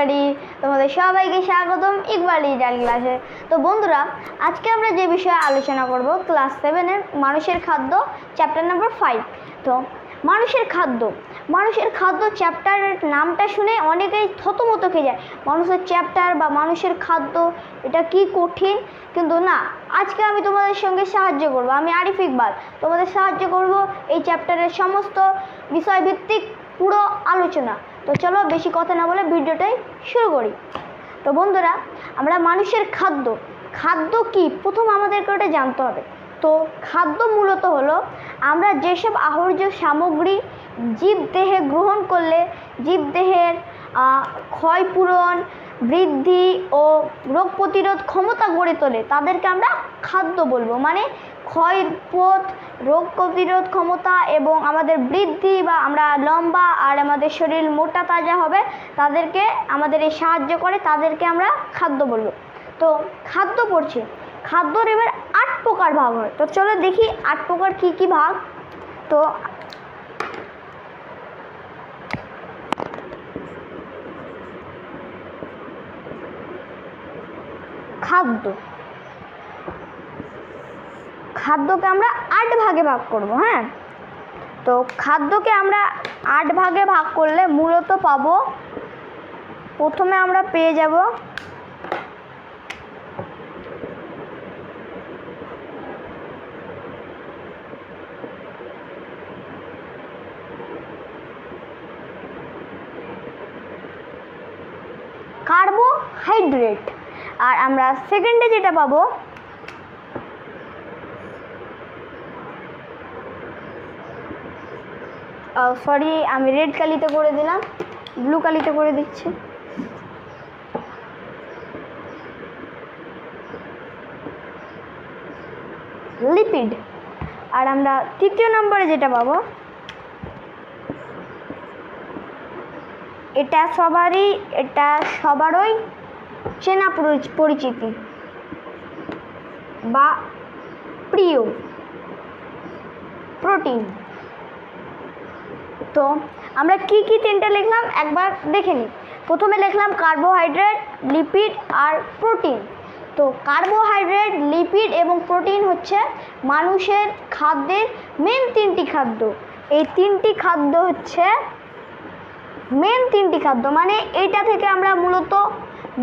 Study. তোমাদের সবাইকে স্বাগতম ইকবাল ডিজিটাল ক্লাসে। তো বন্ধুরা, আজকে আমরা যে বিষয়ে আলোচনা করব ক্লাস 7-এর মানুষের খাদ্য চ্যাপ্টার নাম্বার 5। তো মানুষের খাদ্য চ্যাপ্টারের নামটা শুনে অনেকেই থতমত খেয়ে যায়। মানুষের চ্যাপ্টার বা মানুষের খাদ্য, এটা কি কঠিন? কিন্তু না, আজকে আমি তোমাদের সঙ্গে সাহায্য করব। আমি আরিফ ইকবাল তোমাদের সাহায্য করব এই চ্যাপ্টারের সমস্ত বিষয়ভিত্তিক পুরো আলোচনা। তো চলো বেশি কথা না বলে ভিডিওটাই শুরু করি। তো বন্ধুরা, আমরা মানুষের খাদ্য কি প্রথম আমাদেরকে ওটা জানতে হবে। তো খাদ্য মূলত হলো আমরা যেসব আহার্য সামগ্রী জীবদেহে গ্রহণ করলে জীবদেহের ক্ষয়পূরণ, বৃদ্ধি ও রোগ প্রতিরোধ ক্ষমতা গড়ে তোলে তাদেরকে আমরা খাদ্য বলবো। মানে ক্ষয়পোধ, রোগ প্রতিরোধ ক্ষমতা এবং আমাদের বৃদ্ধি বা আমরা লম্বা আর আমাদের শরীর মোটা তাজা হবে, তাদেরকে আমাদের এই সাহায্য করে, তাদেরকে আমরা খাদ্য বলবো। তো খাদ্য পড়ছি, খাদ্যর এবার 8 প্রকার ভাগ হয়। তো চলো দেখি 8 প্রকার কি কি ভাগ। তো খাদ্যকে আমরা 8 ভাগে ভাগ করব। হ্যাঁ, তো খাদ্যকে আমরা 8 ভাগে ভাগ করলে মূলত পাবো, প্রথমে আমরা পেয়ে যাব কার্বোহাইড্রেট, আর আমরা সেকেন্ডে যেটা পাবো সরি, আমি রেড কালিতে করে দিলাম, ব্লু কালিতে করে দিচ্ছি। লিপিড, আর আমরা তৃতীয় নম্বরে যেটা পাবো, এটা সবারই চেনা পরিচিতি বা প্রিয়, প্রোটিন। তো আমরা কি কি তিনটে লিখলাম একবার দেখে নিই। প্রথমে লিখলাম কার্বোহাইড্রেট, লিপিড আর প্রোটিন। তো কার্বোহাইড্রেট, লিপিড এবং প্রোটিন হচ্ছে মানুষের খাদ্যের মেন 3টি খাদ্য। এই 3টি খাদ্য হচ্ছে মেন 3টি খাদ্য, মানে এইটা থেকে আমরা মূলত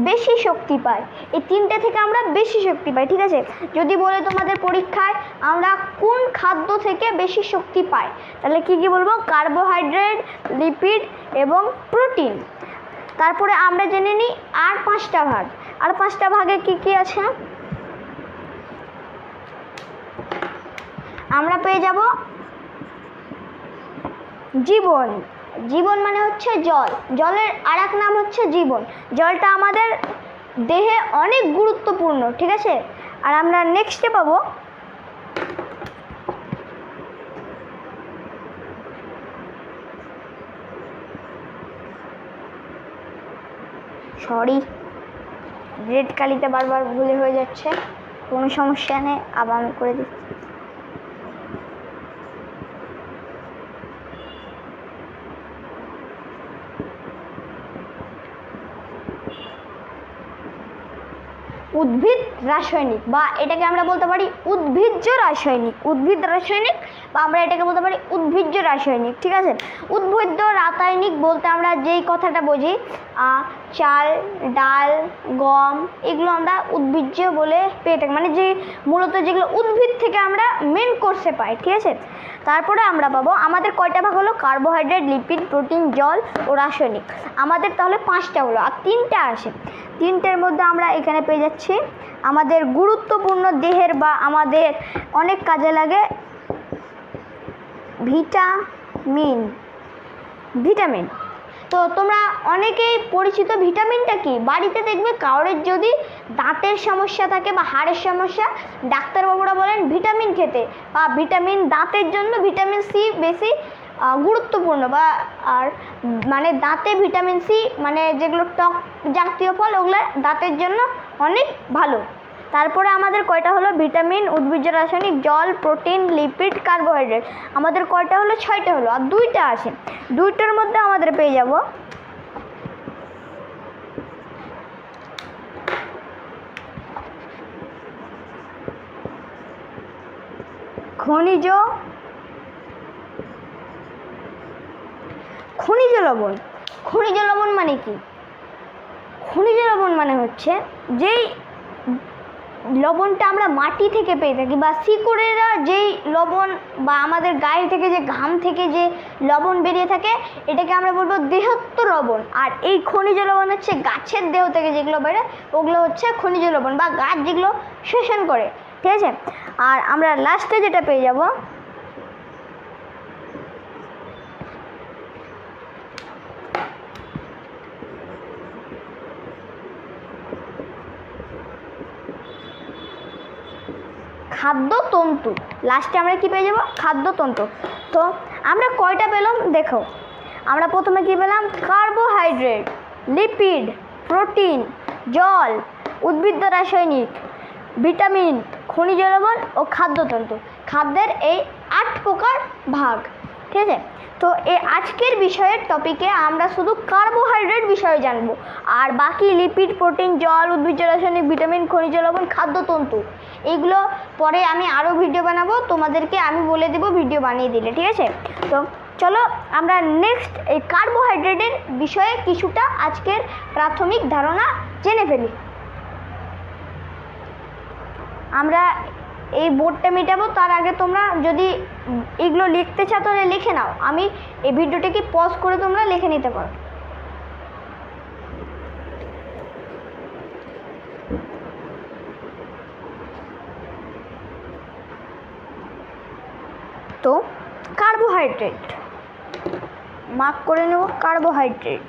বেশি শক্তি পাই। এই 3টে থেকে আমরা বেশি শক্তি পাই, ঠিক আছে? যদি বলে তোমাদের পরীক্ষায় আমরা কোন খাদ্য থেকে বেশি শক্তি পাই, তাহলে কি কি বলবো? কার্বোহাইড্রেট, লিপিড এবং প্রোটিন। তারপরে আমরা জেনে নিই আর 5টা ভাগ। আর 5টা ভাগে কি কি আছে? আমরা পেয়ে যাব জীবন মানে হচ্ছে জল। জলের আর এক নাম হচ্ছে জীবন। জলটা আমাদের দেহে অনেক গুরুত্বপূর্ণ, ঠিক আছে? আর আমরা নেক্সটে পাবো সরি, রেড কালিতে বারবার ভুলে হয়ে যাচ্ছে, কোনো সমস্যা নেই, আবার আমি করে দিচ্ছি। উদ্ভিদ রাসায়নিক, বা এটাকে আমরা বলতে পারি উদ্ভিজ্জ রাসায়নিক, বা আমরা এটাকে বলতে পারি উদ্ভিজ্জ রাসায়নিক, ঠিক আছে? উদ্ভিজ্জ রাসায়নিক বলতে আমরা যেই কথাটা বুঝি, চাল, ডাল, গম, এগুলো আমরা উদ্ভিজ্জ বলে পেয়ে থাকি, মানে যে মূলত যেগুলো উদ্ভিদ থেকে আমরা মেন কোর্সে পাই, ঠিক আছে? তারপরে আমরা পাবো, আমাদের কয়টা ভাগ হলো? কার্বোহাইড্রেট, লিপিড, প্রোটিন, জল ও রাসায়নিক। আমাদের তাহলে 5টা হলো, আর 3টা আসে। 3টের মধ্যে আমরা এখানে পেয়ে যাচ্ছি আমাদের গুরুত্বপূর্ণ দেহের বা আমাদের অনেক কাজে লাগে ভিটামিন। তো তোমরা অনেকেই পরিচিত ভিটামিনটা কি? বাড়িতে দেখবে কারোর যদি দাঁতের সমস্যা থাকে বা হাড়ের সমস্যা, ডাক্তারবাবুরা বলেন ভিটামিন খেতে, বা ভিটামিন দাঁতের জন্য ভিটামিন সি বেশি গুরুত্বপূর্ণ, বা আর মানে দাঁতে ভিটামিন সি মানে যেগুলো টক জাতীয় ফল, ওগুলো দাঁতের জন্য অনেক ভালো। তারপরে আমাদের কয়টা হলো? ভিটামিন, উদ্ভিজ্জ রাসায়নিক, জল, প্রোটিন, লিপিড, কার্বোহাইড্রেট। আমাদের কয়টা হলো? 6টা হলো, আর 2টা আছে। 2টার মধ্যে আমাদের পেয়ে যাব খনিজ লবণ। খনিজ লবণ মানে কি? খনিজ লবণ মানে হচ্ছে যেই লবণটা আমরা মাটি থেকে পেয়ে থাকি, বা শিকড়েরা যেই লবণ, বা আমাদের গায়ে থেকে যে ঘাম থেকে যে লবণ বেরিয়ে থাকে, এটাকে আমরা বলবো দেহত্ব লবণ। আর এই খনিজ লবণ হচ্ছে গাছের দেহ থেকে যেগুলো বেরে, ওগুলো হচ্ছে খনিজ লবণ, বা গাছ যেগুলো শোষণ করে, ঠিক আছে। আর আমরা লাস্টে যেটা পেয়ে যাব খাদ্যতন্তু। লাস্টে আমরা কি পেয়ে যাব? খাদ্যতন্তু। তো আমরা কয়টা পেলাম দেখো। আমরা প্রথমে কি পেলাম? কার্বোহাইড্রেট, লিপিড, প্রোটিন, জল, উদ্ভিদ রাসায়নিক, ভিটামিন, খনিজ লবণ ও খাদ্যতন্তু। খাদ্যের এই 8 প্রকার ভাগ, ঠিক আছে। তো এই আজকের বিষয়ের টপিকে আমরা শুধু কার্বোহাইড্রেট বিষয়ে জানবো, আর বাকি লিপিড, প্রোটিন, জল, উদ্ভিদ রাসায়নিক, ভিটামিন, খনিজ লবণ, খাদ্যতন্তু, এইগুলো পরে আমি আরও ভিডিও বানাবো, তোমাদেরকে আমি বলে দেবো ভিডিও বানিয়ে দিলে, ঠিক আছে। তো চলো আমরা নেক্সট এই কার্বোহাইড্রেটের বিষয়ে কিছুটা আজকের প্রাথমিক ধারণা জেনে ফেলি। আমরা এই বোর্ডটা মেটাবো, তার আগে তোমরা যদি এগুলো লিখতে চাও তাহলে লিখে নাও। আমি এই ভিডিওটাকে পজ করে তোমরা লিখে নিতে পারো। তো কার্বোহাইড্রেট মার্ক করে নেব। কার্বোহাইড্রেট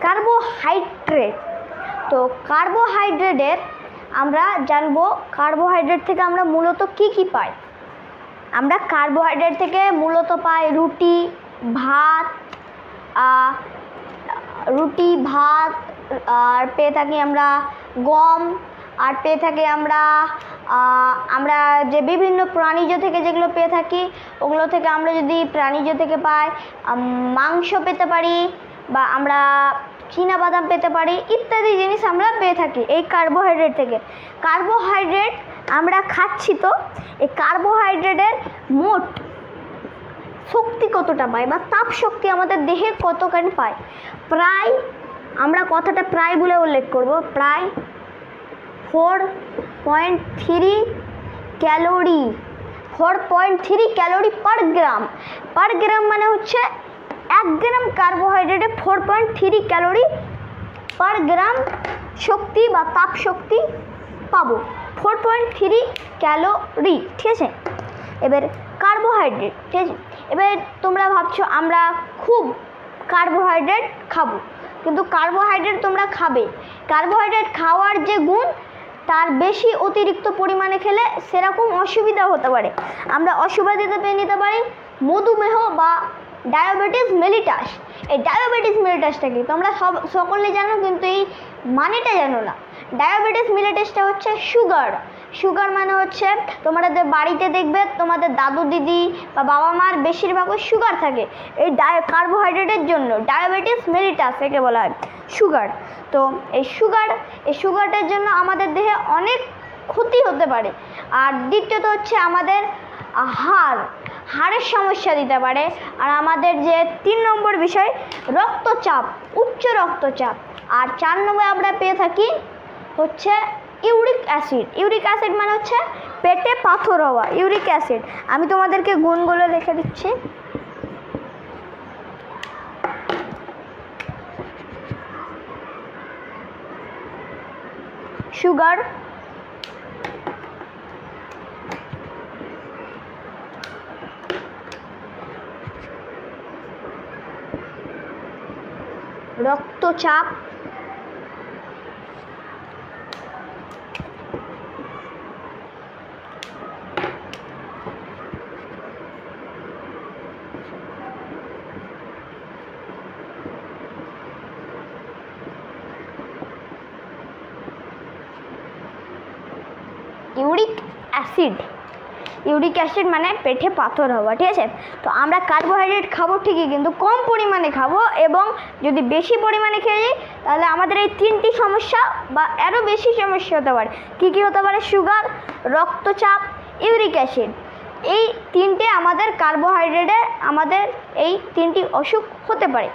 কার্বোহাইড্রেট তো কার্বোহাইড্রেটের আমরা জানবো, কার্বোহাইড্রেট থেকে আমরা মূলত কি পাই। আমরা কার্বোহাইড্রেট থেকে মূলত পাই রুটি, ভাত, আর পেয়ে থাকি আমরা গম, আর পেয়ে থাকি আমরা যে বিভিন্ন প্রাণীজ থেকে যেগুলো পেয়ে থাকি, ওগুলো থেকে আমরা যদি প্রাণীজ থেকে পাই মাংস পেতে পারি, বা আমরা চীনাবাদাম পেতে পারি, ইত্যাদি জিনিস আমরা পেয়ে থাকি এই কার্বোহাইড্রেট থেকে। কার্বোহাইড্রেট আমরা খাচ্ছি, তো এই কার্বোহাইড্রেটের মোট শক্তি কতটা পাই, বা তাপ শক্তি আমাদের দেহে কতখানি পাই, প্রায়, আমরা কথাটা প্রায় বলে উল্লেখ করব, প্রায় 4.3 ক্যালোরি পার গ্রাম মানে হচ্ছে 1 গ্রাম কার্বোহাইড্রেটে 4.3 ক্যালোরি পার গ্রাম শক্তি বা তাপ শক্তি পাবো। 4.3 ক্যালোরি, ঠিক আছে। এবার কার্বোহাইড্রেট, ঠিক আছে। এবার তোমরা ভাবছো আমরা খুব কার্বোহাইড্রেট খাবো, কিন্তু কার্বোহাইড্রেট তোমরা খাবে, কার্বোহাইড্রেট খাওয়ার যে গুণ, তার বেশি অতিরিক্ত পরিমাণে খেলে সেরকম অসুবিধা হতে পারে। আমরা অসুবিধাতে পেয়ে নিতে পারি মধুমেহ বা ডায়াবেটিস মেলিটাস। এই ডায়াবেটিস মেলিটাসটা কি তোমরা সকলে জানো, কিন্তু এই মানেটা জানো না। ডায়াবেটিস মেলিটাসটা হচ্ছে সুগার মানে হচ্ছে তোমাদের বাড়িতে দেখবে তোমাদের দাদু দিদি বা বাবা মার বেশিরভাগই সুগার থাকে। এই কার্বোহাইড্রেটের জন্য ডায়াবেটিস মেলিটাস একে বলা হয় সুগার। তো এই সুগারটার জন্য আমাদের দেহে অনেক ক্ষতি হতে পারে। আর দ্বিতীয়ত হচ্ছে আমাদের হাড়ের সমস্যা দিতে পারে। আর আমাদের যে 3 নম্বর বিষয় রক্তচাপ, উচ্চ রক্তচাপ। আর 4 নম্বরে আমরা পেয়ে থাকি হচ্ছে ইউরিক অ্যাসিড মানে হচ্ছে পেটে পাথর হওয়া, ইউরিক অ্যাসিড। আমি তোমাদেরকে গুণগুলো লিখে দিচ্ছি। সুগার, রক্তচাপ, ইউরিক অ্যাসিড। ইউরিক অ্যাসিড মানে পেটে পাথর হওয়া, ঠিক আছে। তো আমরা কার্বোহাইড্রেট খাবো ঠিকই, কিন্তু কম পরিমাণে খাবো, এবং যদি বেশি পরিমাণে খেয়ে যাই তাহলে আমাদের এই 3টি সমস্যা বা আরও বেশি সমস্যা হতে পারে। কী কী হতে পারে? সুগার, রক্তচাপ, ইউরিক অ্যাসিড। এই 3টে আমাদের কার্বোহাইড্রেটে আমাদের এই 3টি অসুখ হতে পারে।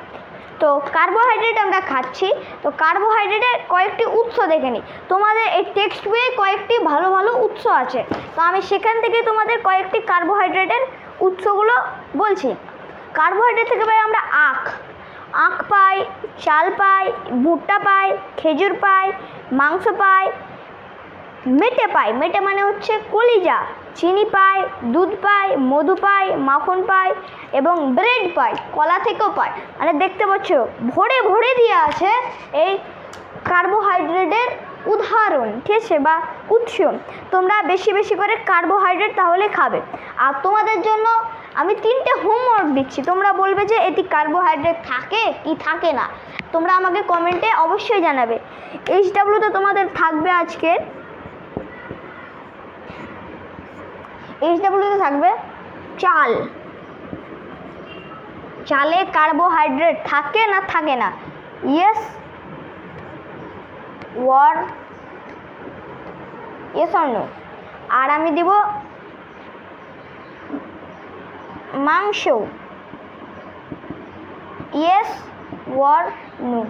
তো কার্বোহাইড্রেট আমরা খাচ্ছি, তো কার্বোহাইড্রেটের কয়েকটি উৎস দেখে নিই। তোমাদের এই টেক্সট বইয়ে কয়েকটি ভালো ভালো উৎস আছে, তো আমি সেখান থেকে তোমাদের কয়েকটি কার্বোহাইড্রেটের উৎসগুলো বলছি। কার্বোহাইড্রেট থেকে পাই আমরা আখ পাই, চাল পাই, ভুট্টা পাই, খেজুর পাই, মাংস পাই, মেটে মানে হচ্ছে কলিজা, চিনি পাই, দুধ পাই, মধু পাই, মাখন পাই এবং ব্রেড পাই, কলা থেকেও পাই। মানে দেখতে পাচ্ছ ভরে ভরে দিয়ে আছে এই কার্বোহাইড্রেটের উদাহরণ, ঠিক আছে, বা উৎস। তোমরা বেশি বেশি করে কার্বোহাইড্রেট তাহলে খাবে। আর তোমাদের জন্য আমি 3টে হোমওয়ার্ক দিচ্ছি, তোমরা বলবে যে এটি কার্বোহাইড্রেট থাকে কি থাকে না। তোমরা আমাকে কমেন্টে অবশ্যই জানাবে। HWতে তোমাদের থাকবে আজকের HWতে থাকবে চালে কার্বোহাইড্রেট থাকে না থাকে না, ইয়েস অর নো। আর আমি দিব মাংস, ইয়েস অর নো।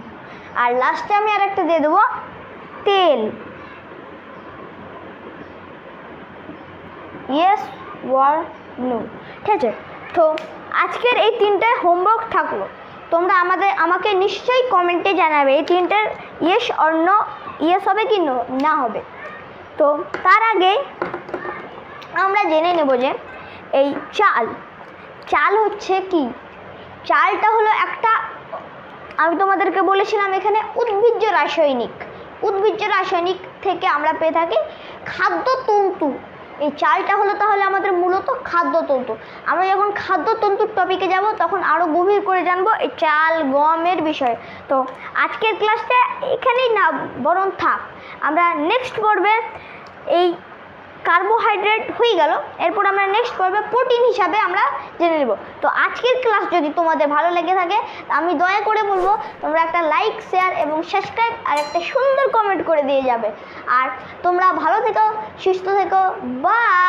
আর লাস্টে আমি আরেকটা দিয়ে দেবো তেল, ইয়েস অর নো, ঠিক আছে। তো আজকের এই 3টে হোমওয়ার্ক থাকলো, তোমরা আমাকে নিশ্চয়ই কমেন্টে জানাবে এই 3টের ইয়েস অর নো, ইয়েস হবে কি না হবে। তো তার আগে আমরা জেনে নেব যে এই চাল হচ্ছে কি। চালটা হলো একটা, আমি তোমাদেরকে বলেছিলাম এখানে উদ্ভিজ্জ রাসায়নিক থেকে আমরা পেয়ে থাকি খাদ্যতন্তু। এই চালটা হলো তাহলে আমাদের মূলত খাদ্যতন্তু। আমরা যখন খাদ্যতন্তুর টপিকে যাব তখন আরও গভীর করে জানবো এই চাল গমের বিষয়ে। তো আজকের ক্লাসটা এখানেই না বরং থাক, আমরা নেক্সট পর্বে এই কার্বোহাইড্রেট হয়ে গেল, এরপর আমরা নেক্সট পর্বে প্রোটিন হিসাবে আমরা জেনে নেব। তো আজকের ক্লাস যদি তোমাদের ভালো লেগে থাকে আমি দয়া করে বলবো তোমরা একটা লাইক, শেয়ার এবং সাবস্ক্রাইব আর একটা সুন্দর কমেন্ট করে দিয়ে যাবে। আর তোমরা ভালো থেকো, সুস্থ থেকো, বাই।